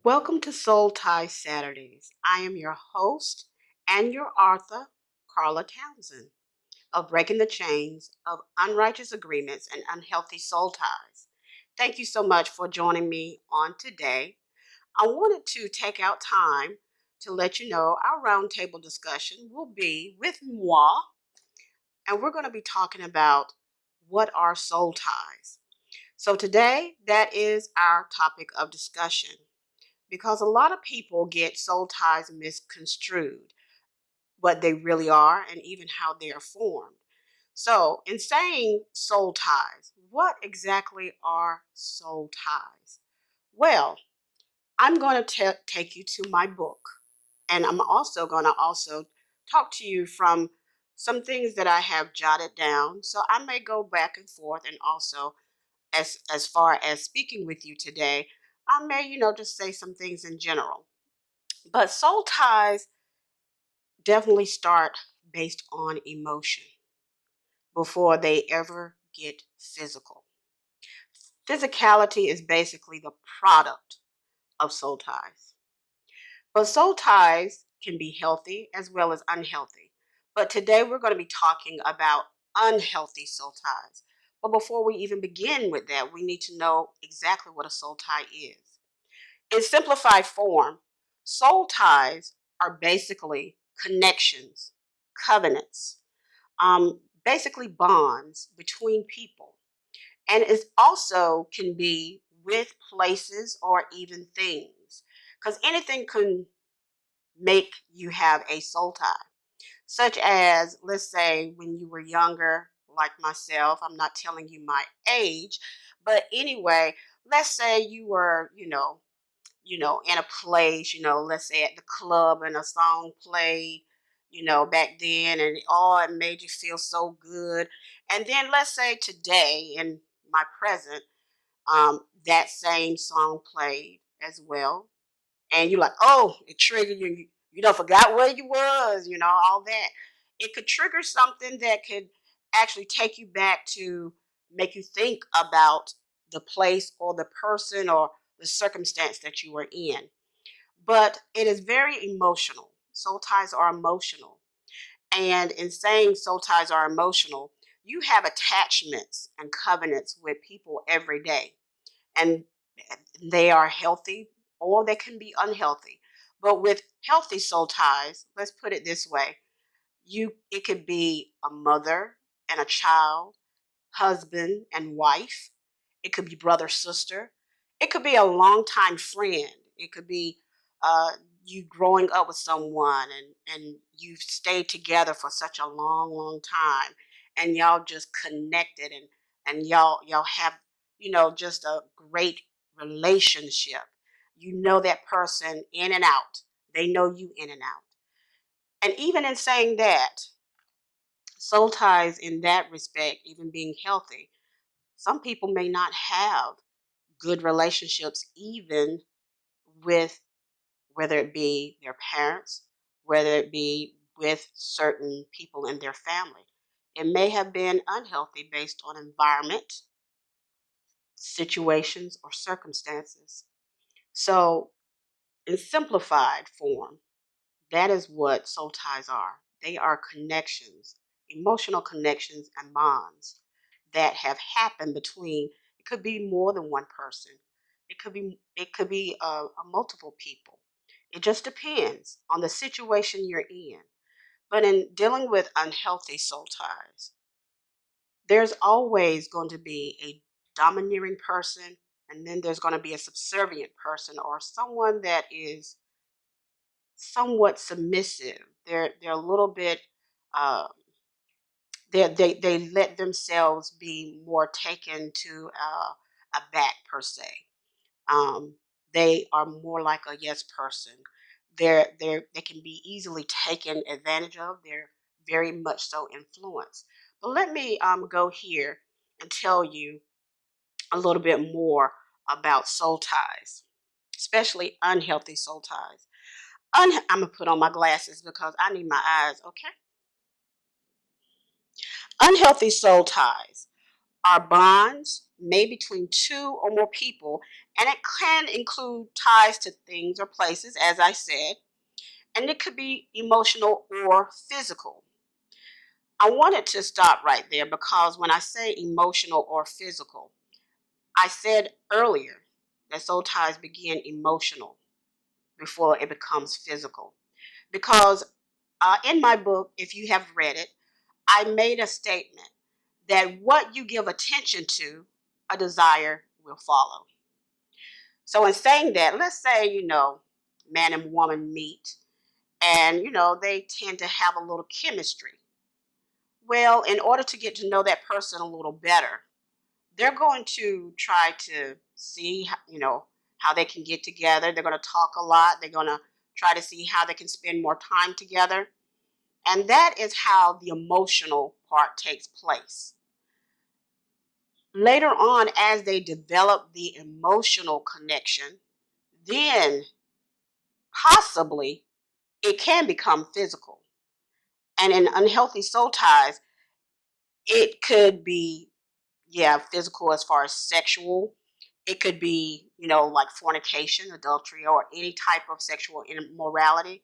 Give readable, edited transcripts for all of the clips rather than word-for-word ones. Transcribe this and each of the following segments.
Welcome to Soul Tie Saturdays. I am your host and your author, Carla Townsend, of Breaking the Chains of Unrighteous Agreements and Unhealthy Soul Ties. Thank you so much for joining me on today. I wanted to take out time to let you know our roundtable discussion will be with moi, and we're going to be talking about what are soul ties. So today, that is our topic of discussion because a lot of people get soul ties misconstrued, what they really are and even how they are formed. So, in saying soul ties, what exactly are soul ties? Well, I'm going to take you to my book, and I'm also going to talk to you from some things that I have jotted down. So I may go back and forth, and also as far as speaking with you today, I may just say some things in general. But soul ties definitely start based on emotion before they ever get physical. Physicality is basically the product of soul ties. But soul ties can be healthy as well as unhealthy. But today we're going to be talking about unhealthy soul ties. But before we even begin with that, we need to know exactly what a soul tie is. In simplified form, soul ties are basically connections, covenants, basically bonds between people. And it also can be with places or even things. Because anything can make you have a soul tie, such as, let's say, when you were younger, like myself, I'm not telling you my age, but anyway, let's say you were, in a place, let's say at the club and a song played, back then, and it made you feel so good. And then let's say today in my present, that same song played as well. And you're like, oh, it triggered you. You don't forgot where you was, all that. It could trigger something that could actually take you back to make you think about the place or the person or the circumstance that you were in. But it is very emotional. Soul ties are emotional. And in saying soul ties are emotional, you have attachments and covenants with people every day. And they are healthy or they can be unhealthy. But with healthy soul ties, let's put it this way. It could be a mother and a child, husband and wife. It could be brother, sister. It could be a longtime friend. It could be uh, you growing up with someone and you've stayed together for such a long, long time, and y'all just connected and y'all have just a great relationship. You know that person in and out. They know you in and out. And even in saying that, soul ties in that respect, even being healthy, some people may not have good relationships, even with whether it be their parents, whether it be with certain people in their family. It may have been unhealthy based on environment, situations, or circumstances. So, in simplified form, that is what soul ties are. They are connections, emotional connections and bonds that have happened between. It could be more than one person. It could be multiple people. It just depends on the situation you're in. But in dealing with unhealthy soul ties, there's always going to be a domineering person, and then there's going to be a subservient person or someone that is somewhat submissive. They're a little bit uh, they let themselves be more taken to a back per se. Um, they are more like a yes person. They can be easily taken advantage of. They're very much so influenced. But let me go here and tell you a little bit more about soul ties, especially unhealthy soul ties. I'm gonna put on my glasses because I need my eyes. Okay. Unhealthy soul ties are bonds made between two or more people, And it can include ties to things or places, as I said, and it could be emotional or physical. I wanted to stop right there because when I say emotional or physical, I said earlier that soul ties begin emotional before it becomes physical. Because in my book, if you have read it, I made a statement that what you give attention to, a desire will follow. So, in saying that, let's say, man and woman meet and, they tend to have a little chemistry. Well, in order to get to know that person a little better, they're going to try to see, how they can get together. They're going to talk a lot. They're going to try to see how they can spend more time together. And that is how the emotional part takes place. Later on, as they develop the emotional connection, then possibly it can become physical. And in unhealthy soul ties, it could be, yeah, physical as far as sexual. It could be, like fornication, adultery, or any type of sexual immorality.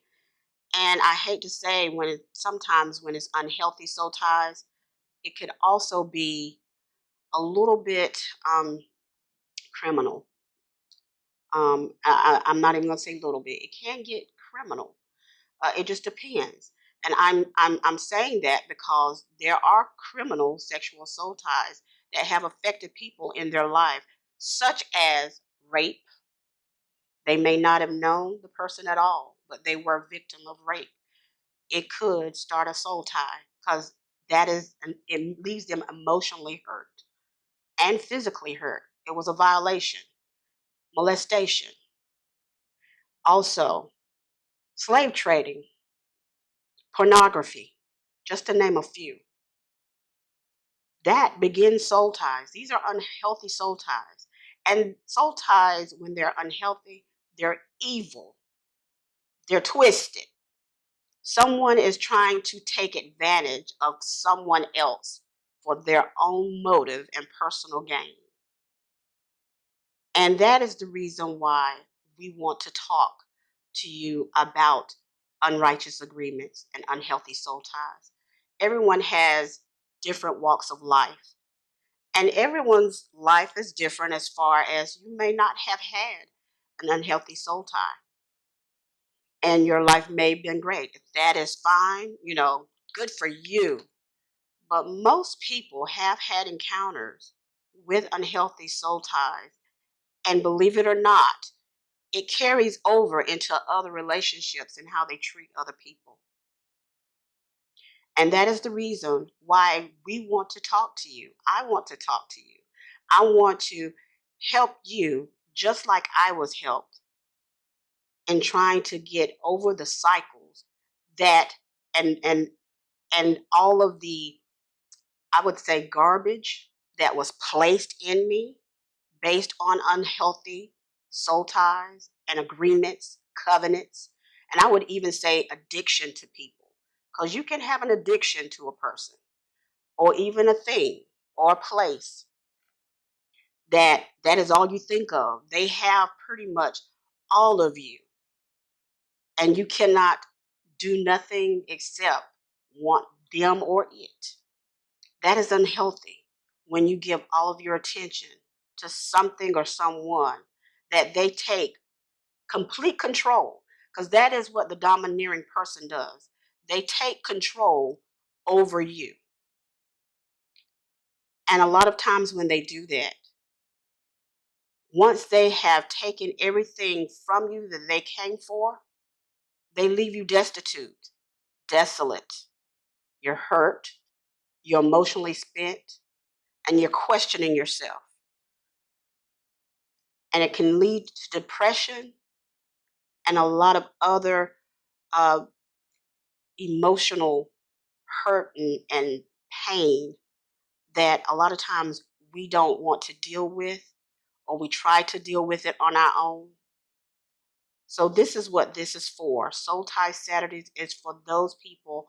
And I hate to say, sometimes when it's unhealthy soul ties, it could also be a little bit criminal. I'm not even gonna say little bit. It can get criminal. It just depends. And I'm saying that because there are criminal sexual soul ties that have affected people in their life, such as rape. They may not have known the person at all, but they were a victim of rape. It could start a soul tie because it leaves them emotionally hurt and physically hurt. It was a violation, molestation, also slave trading, pornography, just to name a few. That begins soul ties. These are unhealthy soul ties. And soul ties, when they're unhealthy, they're evil, they're twisted. Someone is trying to take advantage of someone else for their own motive and personal gain. And that is the reason why we want to talk to you about unrighteous agreements and unhealthy soul ties. Everyone has different walks of life, and everyone's life is different as far as you may not have had an unhealthy soul tie, and your life may have been great. If that is fine, good for you. But most people have had encounters with unhealthy soul ties, and believe it or not, it carries over into other relationships and how they treat other people. And that is the reason why we want to talk to you. I want to talk to you. I want to help you just like I was helped in trying to get over the cycles that and all of the, I would say, garbage that was placed in me based on unhealthy soul ties and agreements, covenants, and I would even say addiction to people. Because you can have an addiction to a person or even a thing or a place that is all you think of. They have pretty much all of you, and you cannot do nothing except want them or it. That is unhealthy when you give all of your attention to something or someone that they take complete control, because that is what the domineering person does. They take control over you. And a lot of times when they do that, once they have taken everything from you that they came for, they leave you destitute, desolate. You're hurt, you're emotionally spent, and you're questioning yourself. And it can lead to depression and a lot of other uh, emotional hurt and pain that a lot of times we don't want to deal with, or we try to deal with it on our own. So this is what this is for. Soul Tie Saturdays is for those people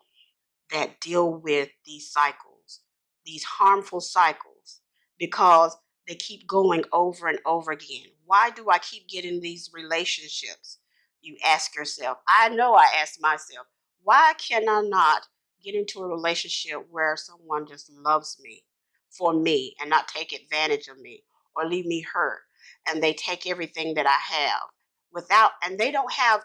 that deal with these cycles, these harmful cycles, because they keep going over and over again. why do I keep getting these relationships? You ask yourself. I know I ask myself, why can I not get into a relationship where someone just loves me for me and not take advantage of me or leave me hurt and they take everything that I have without and they don't have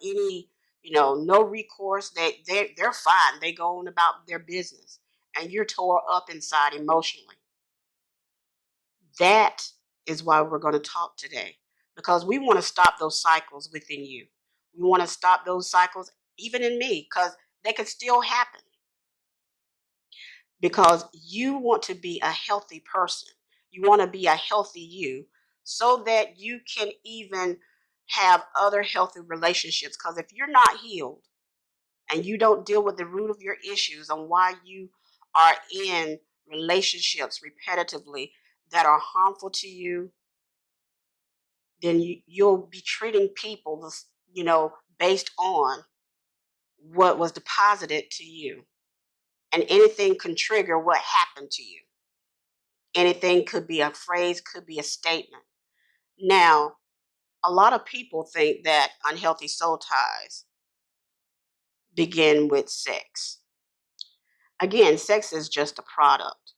any, no recourse. They're fine. They go on about their business and you're tore up inside emotionally. That is why we're going to talk today because we want to stop those cycles within you. We want to stop those cycles even in me because they could still happen because you want to be a healthy person. You want to be a healthy you so that you can even have other healthy relationships because if you're not healed and you don't deal with the root of your issues on why you are in relationships repetitively that are harmful to you, then you'll be treating people, based on what was deposited to you. And anything can trigger what happened to you. Anything could be a phrase, could be a statement. Now, a lot of people think that unhealthy soul ties begin with sex. Again, sex is just a product.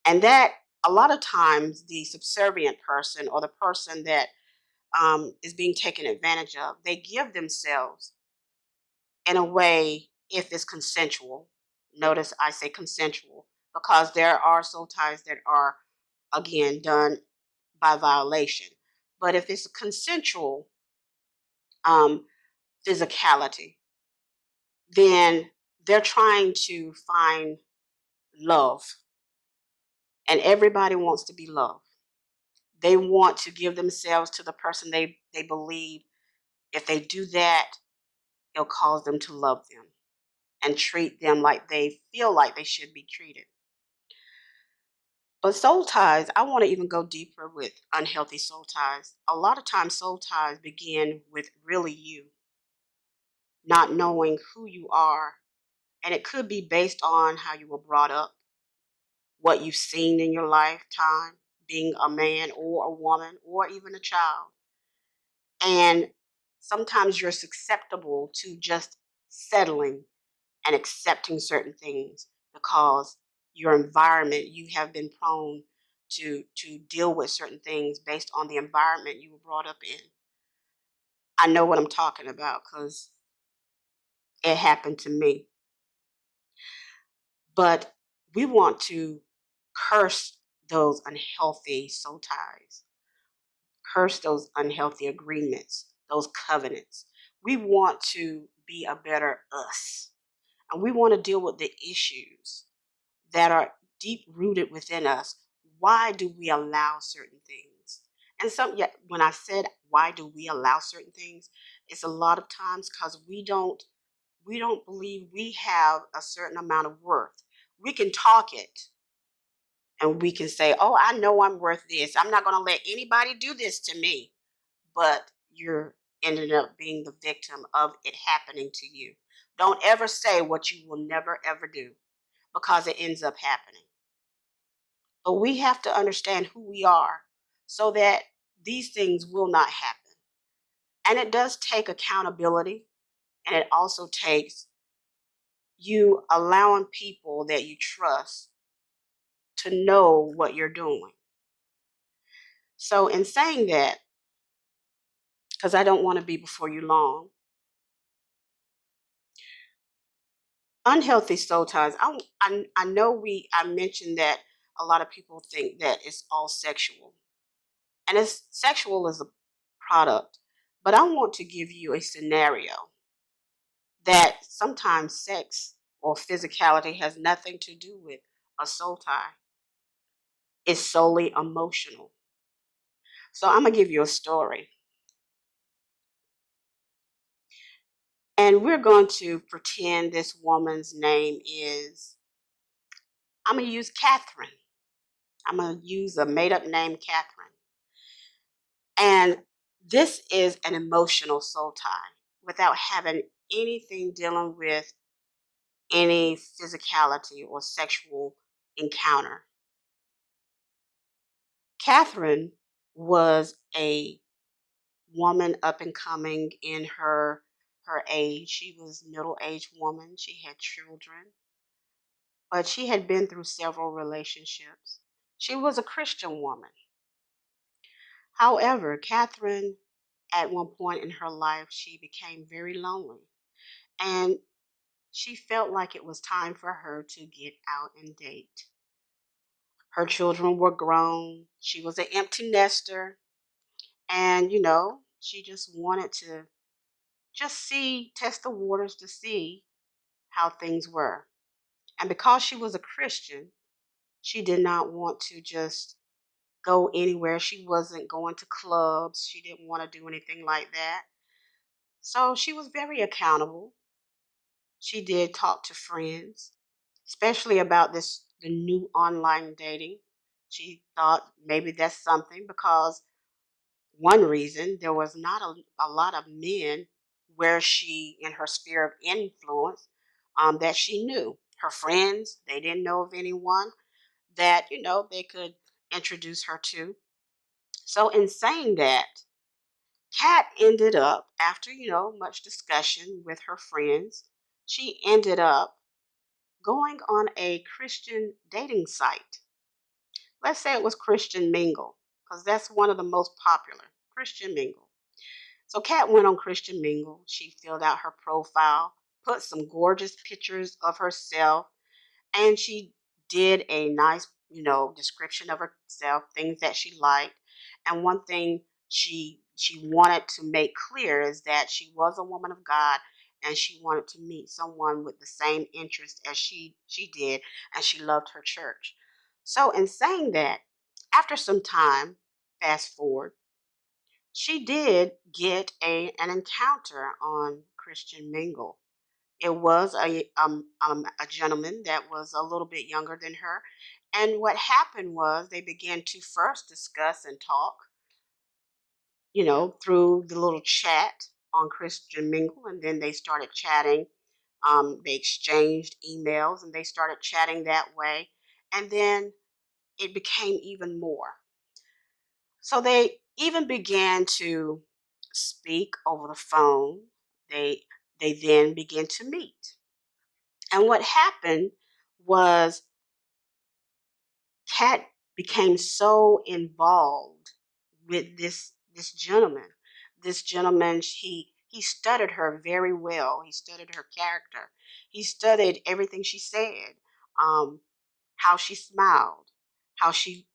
And that a lot of times the subservient person or the person that is being taken advantage of, they give themselves in a way if it's consensual. Notice I say consensual because there are soul ties that are, again, done by violation. But if it's a consensual um, physicality, then they're trying to find love. And everybody wants to be loved. They want to give themselves to the person they believe if they do that, it'll cause them to love them and treat them like they feel like they should be treated. But soul ties, I want to even go deeper with unhealthy soul ties. A lot of times, soul ties begin with really you, not knowing who you are. And it could be based on how you were brought up, what you've seen in your lifetime, being a man or a woman or even a child. And sometimes you're susceptible to just settling and accepting certain things because your environment, you have been prone to deal with certain things based on the environment you were brought up in. I know what I'm talking about because it happened to me. But we want to curse those unhealthy soul ties, curse those unhealthy agreements, those covenants. We want to be a better us. And we want to deal with the issues that are deep rooted within us. Why do we allow certain things? And yeah, when I said why do we allow certain things, it's a lot of times because we don't believe we have a certain amount of worth. We can talk it and we can say, "Oh, I know I'm worth this. I'm not going to let anybody do this to me." But you're ended up being the victim of it happening to you. Don't ever say what you will never ever do because it ends up happening. But we have to understand who we are so that these things will not happen. And it does take accountability, and it also takes you allowing people that you trust to know what you're doing. So, in saying that, because I don't want to be before you long, unhealthy soul ties. I know I mentioned that a lot of people think that it's all sexual, and it's sexual as a product. But I want to give you a scenario that sometimes sex or physicality has nothing to do with a soul tie. It's solely emotional. So I'm gonna give you a story, and we're going to pretend this woman's name is. I'm gonna use Catherine. I'm gonna use a made-up name, Catherine. And this is an emotional soul tie without having anything dealing with any physicality or sexual encounter. Catherine was a woman up and coming in her age. She was middle-aged woman. She had children, but she had been through several relationships. She was a Christian woman. However, Catherine, at one point in her life, she became very lonely, and she felt like it was time for her to get out and date. Her children were grown. She was an empty nester, and she just wanted to just test the waters to see how things were. And because she was a Christian, she did not want to just go anywhere. She wasn't going to clubs. She didn't want to do anything like that. So she was very accountable. She did talk to friends, especially about the new online dating. She thought maybe that's something because one reason there was not a lot of men where she in her sphere of influence that she knew. Her friends, they didn't know of anyone that they could introduce her to. So in saying that, Kat ended up after much discussion with her friends, she ended up going on a Christian dating site. Let's say it was Christian Mingle, because that's one of the most popular. Christian Mingle. So Kat went on Christian Mingle. She filled out her profile, put some gorgeous pictures of herself, and she did a nice, description of herself, things that she liked. And one thing she wanted to make clear is that she was a woman of God and she wanted to meet someone with the same interest as she did, and she loved her church. So in saying that, after some time, fast forward, she did get an encounter on Christian Mingle. It was a gentleman that was a little bit younger than her. And what happened was they began to first discuss and talk, through the little chat on Christian Mingle. And then they started chatting. They exchanged emails and they started chatting that way. And then it became even more. So they even began to speak over the phone. They then began to meet. And what happened was Kat became so involved with this gentleman. This gentleman, he studied her very well. He studied her character. He studied everything she said, um, how she smiled, how she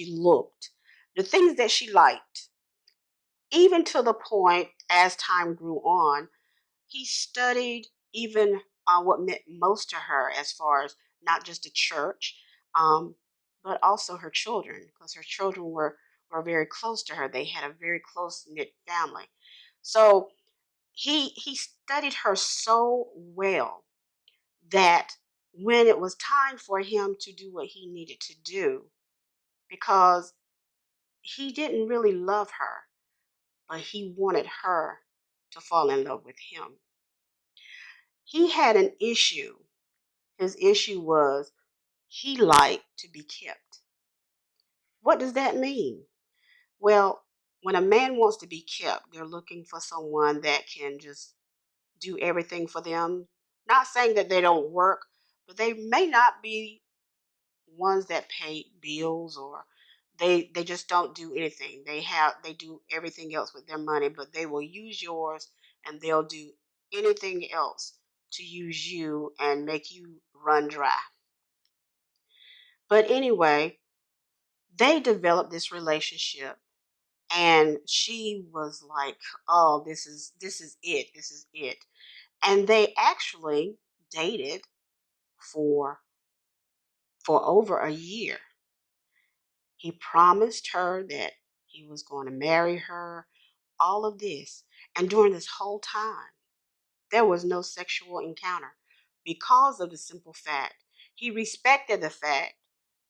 looked, the things that she liked. Even to the point, as time grew on, he studied even what meant most to her as far as not just the church, um, but also her children, because her children were very close to her. They had a very close knit family. So he studied her so well that when it was time for him to do what he needed to do, because he didn't really love her, but he wanted her to fall in love with him. He had an issue. His issue was he liked to be kept. What does that mean? Well, when a man wants to be kept, they're looking for someone that can just do everything for them. Not saying that they don't work, but they may not be ones that pay bills, or they just don't do anything. They do everything else with their money, but they will use yours and they'll do anything else to use you and make you run dry. But anyway, they developed this relationship and she was like, "Oh, this is it. This is it." And they actually dated for over a year. He promised her that he was going to marry her, all of this. And during this whole time, there was no sexual encounter because of the simple fact he respected the fact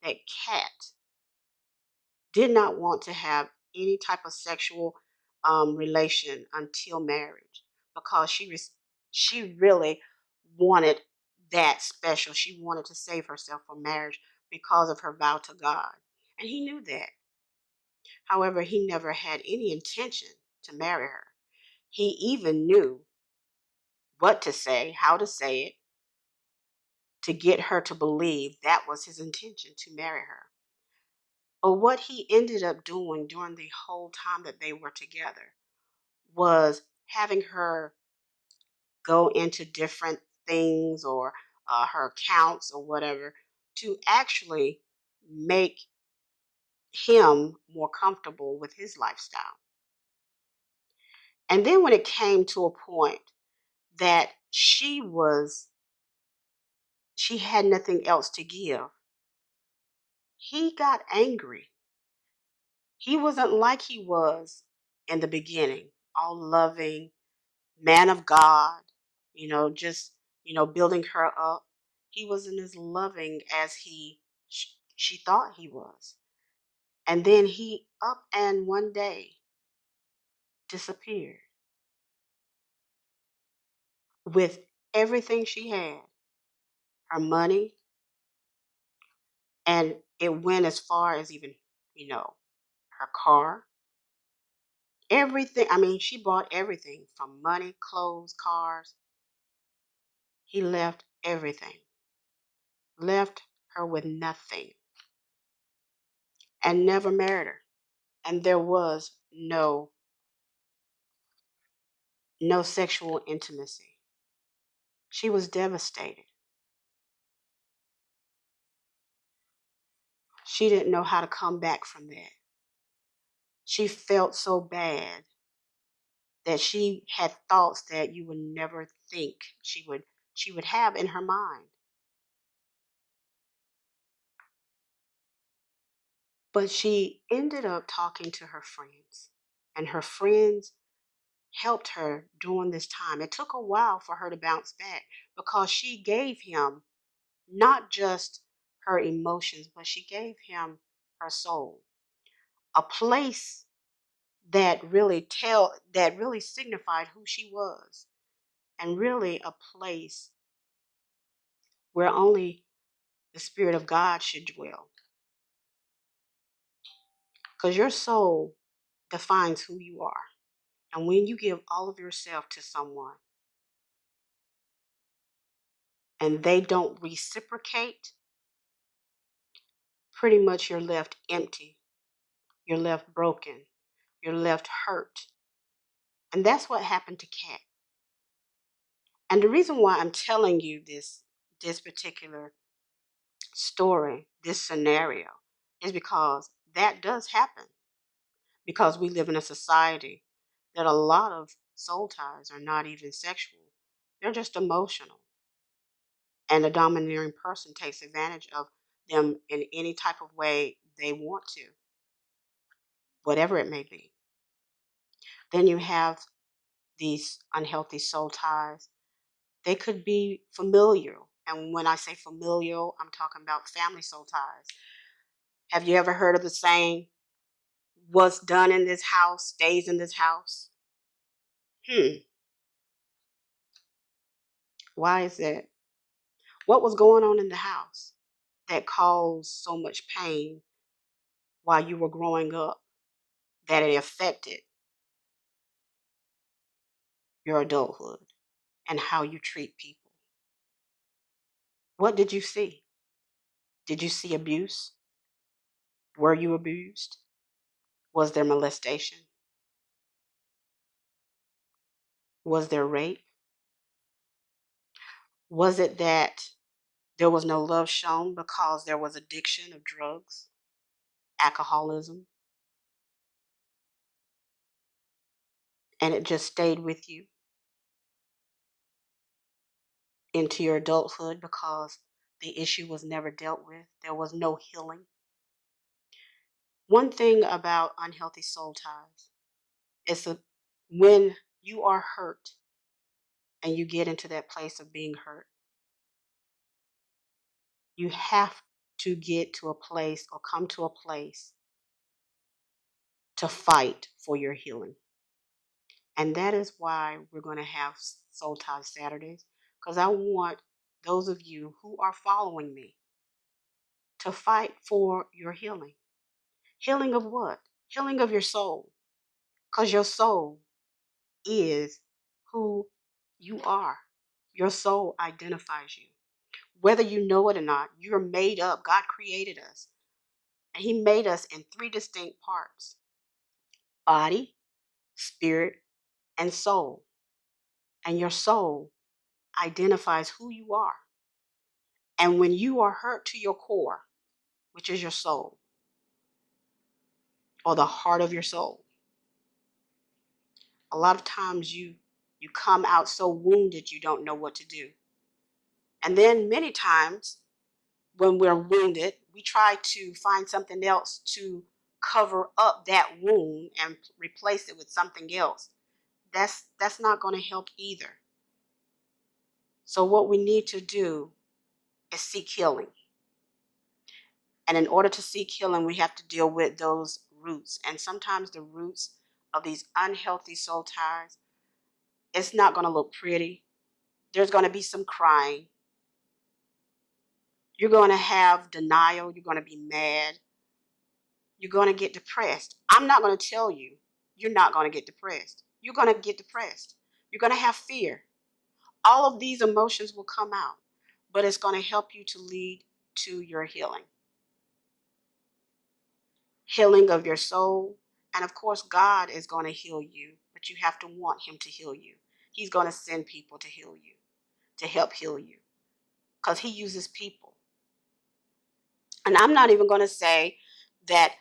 that Kat did not want to have any type of sexual relation until marriage, because she really wanted that special. She wanted to save herself for marriage because of her vow to God, and he knew that. However, he never had any intention to marry her. He even knew what to say, how to say it, to get her to believe that was his intention to marry her. But what he ended up doing during the whole time that they were together was having her go into different things or her accounts or whatever to actually make him more comfortable with his lifestyle. And then when it came to a point that she had nothing else to give, he got angry. He wasn't like he was in the beginning, all loving, man of God, just, building her up. He wasn't as loving as she thought he was. And then he up and one day disappeared with everything she had, her money, and it went as far as even, her car, everything. I mean, she bought everything from money, clothes, cars. He left everything, left her with nothing, and never married her. And there was no sexual intimacy. She was devastated. She didn't know how to come back from that. She felt so bad that she had thoughts that you would never think she would have in her mind. But she ended up talking to her friends, and her friends helped her during this time. It took a while for her to bounce back because she gave him not just her emotions, but she gave him her soul, a place that really signified who she was, and really a place where only the Spirit of God should dwell. Because your soul defines who you are. And when you give all of yourself to someone and they don't reciprocate, pretty much you're left empty. You're left broken. You're left hurt. And that's what happened to Kat. And the reason why I'm telling you this particular story, this scenario, is because that does happen. Because we live in a society that a lot of soul ties are not even sexual. They're just emotional. And the domineering person takes advantage of them in any type of way they want to, whatever it may be. Then you have these unhealthy soul ties. They could be familial. And when I say familial, I'm talking about family soul ties. Have you ever heard of the saying, what's done in this house stays in this house? Hmm, why is that? What was going on in the house that caused so much pain while you were growing up that it affected your adulthood and how you treat people? What did you see? Did you see abuse? Were you abused? Was there molestation? Was there rape? Was it that there was no love shown because there was addiction of drugs, alcoholism, and it just stayed with you into your adulthood because the issue was never dealt with? There was no healing. One thing about unhealthy soul ties is that when you are hurt and you get into that place of being hurt, you have to get to a place or come to a place to fight for your healing. And that is why we're going to have Soul Tie Saturdays, because I want those of you who are following me to fight for your healing. Healing of what? Healing of your soul, because your soul is who you are. Your soul identifies you. Whether you know it or not, you're made up. God created us, and He made us in three distinct parts: body, spirit, and soul. And your soul identifies who you are. And when you are hurt to your core, which is your soul, or the heart of your soul, a lot of times you come out so wounded you don't know what to do. And then many times when we're wounded, we try to find something else to cover up that wound and replace it with something else. That's not going to help either. So what we need to do is seek healing. And in order to seek healing, we have to deal with those roots. And sometimes the roots of these unhealthy soul ties, it's not going to look pretty. There's going to be some crying. You're going to have denial. You're going to be mad. You're going to get depressed. I'm not going to tell you you're not going to get depressed. You're going to get depressed. You're going to have fear. All of these emotions will come out, but it's going to help you to lead to your healing. Healing of your soul. And of course, God is going to heal you, but you have to want Him to heal you. He's going to send people to heal you, to help heal you, because He uses people. And I'm not even going to say that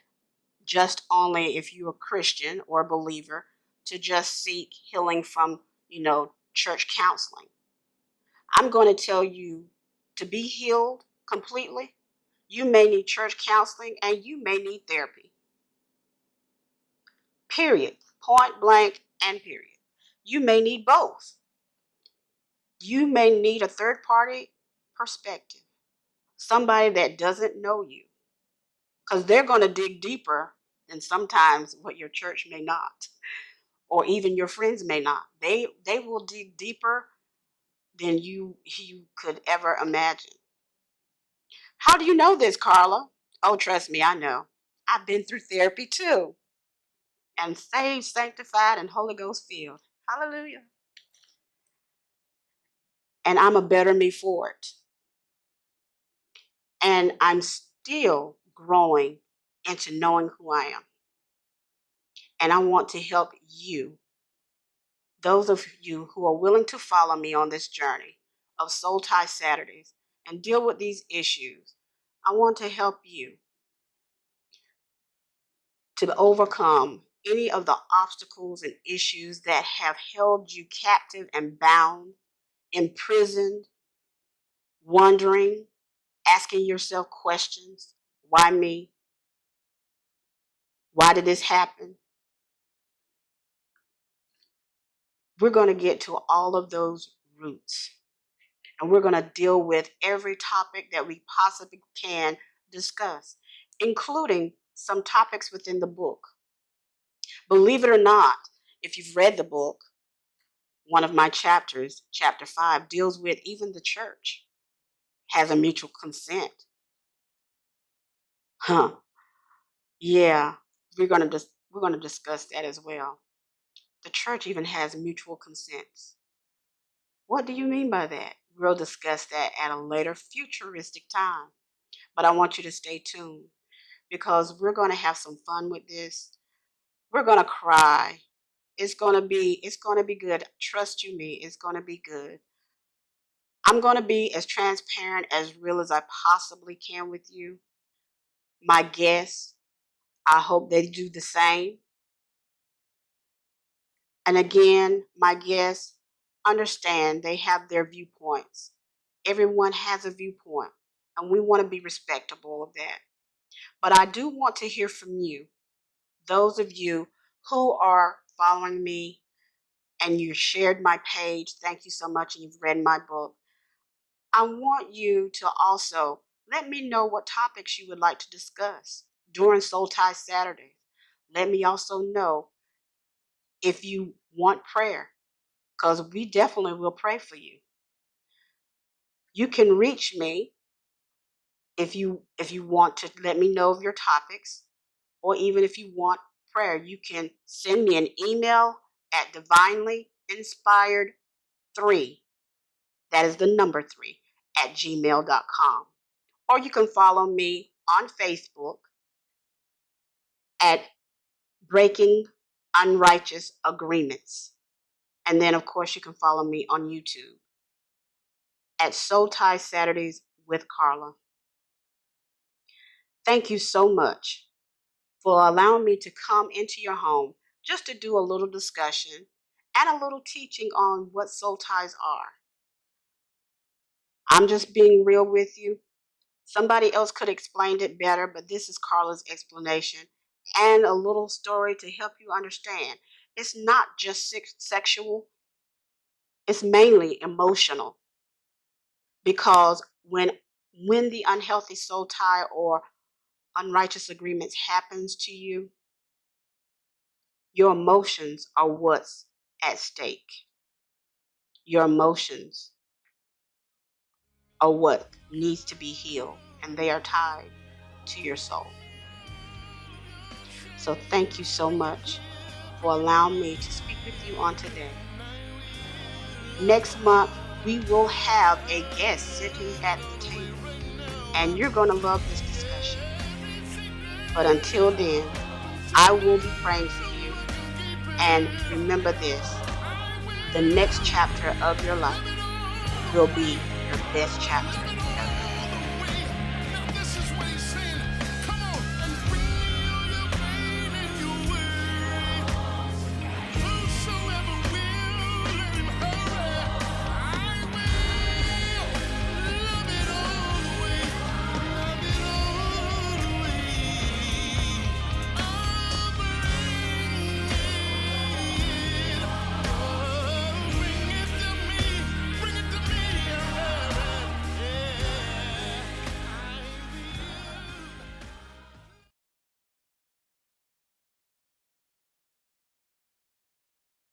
just only if you're a Christian or a believer to just seek healing from, church counseling. I'm going to tell you to be healed completely, you may need church counseling and you may need therapy. Period. Point blank and period. You may need both. You may need a third party perspective, somebody that doesn't know you, because they're going to dig deeper than sometimes what your church may not, or even your friends may not. They will dig deeper than you could ever imagine. How do you know this, Carla? Oh, trust me, I know. I've been through therapy too, and saved, sanctified, and Holy Ghost filled. Hallelujah. And I'm a better me for it. And I'm still growing into knowing who I am. And I want to help you, those of you who are willing to follow me on this journey of Soul Tie Saturdays and deal with these issues. I want to help you to overcome any of the obstacles and issues that have held you captive and bound, imprisoned, wondering, asking yourself questions. Why me? Why did this happen? We're going to get to all of those roots. And we're going to deal with every topic that we possibly can discuss, including some topics within the book. Believe it or not, if you've read the book, one of my chapters, chapter 5, deals with even the church has a mutual consent. Huh. Yeah, we're going to discuss that as well. The church even has mutual consents. What do you mean by that? We'll discuss that at a later futuristic time. But I want you to stay tuned because we're going to have some fun with this. We're going to cry. It's going to be good. Trust you me, it's going to be good. I'm going to be as transparent, as real as I possibly can with you. My guests, I hope they do the same. And again, my guests understand they have their viewpoints. Everyone has a viewpoint, and we want to be respectable of that. But I do want to hear from you, those of you who are following me and you shared my page. Thank you so much, and you've read my book. I want you to also let me know what topics you would like to discuss during Soul Tie Saturdays. Let me also know if you want prayer, because we definitely will pray for you. You can reach me if you want to let me know of your topics, or even if you want prayer, you can send me an email at divinelyinspired3, that is the number 3, at gmail.com. Or you can follow me on Facebook at Breaking Unrighteous Agreements. And then, of course, you can follow me on YouTube at Soul Tie Saturdays with Carla. Thank you so much for allowing me to come into your home just to do a little discussion and a little teaching on what soul ties are. I'm just being real with you. Somebody else could have explained it better, but this is Carla's explanation and a little story to help you understand. It's not just sexual, it's mainly emotional. Because when the unhealthy soul tie or unrighteous agreements happens to you, your emotions are what's at stake. Your emotions are what needs to be healed, and they are tied to your soul. So thank you so much for allowing me to speak with you on today. Next month, we will have a guest sitting at the table, and you're going to love this discussion. But until then, I will be praying for you. And remember this, the next chapter of your life will be your best chapter.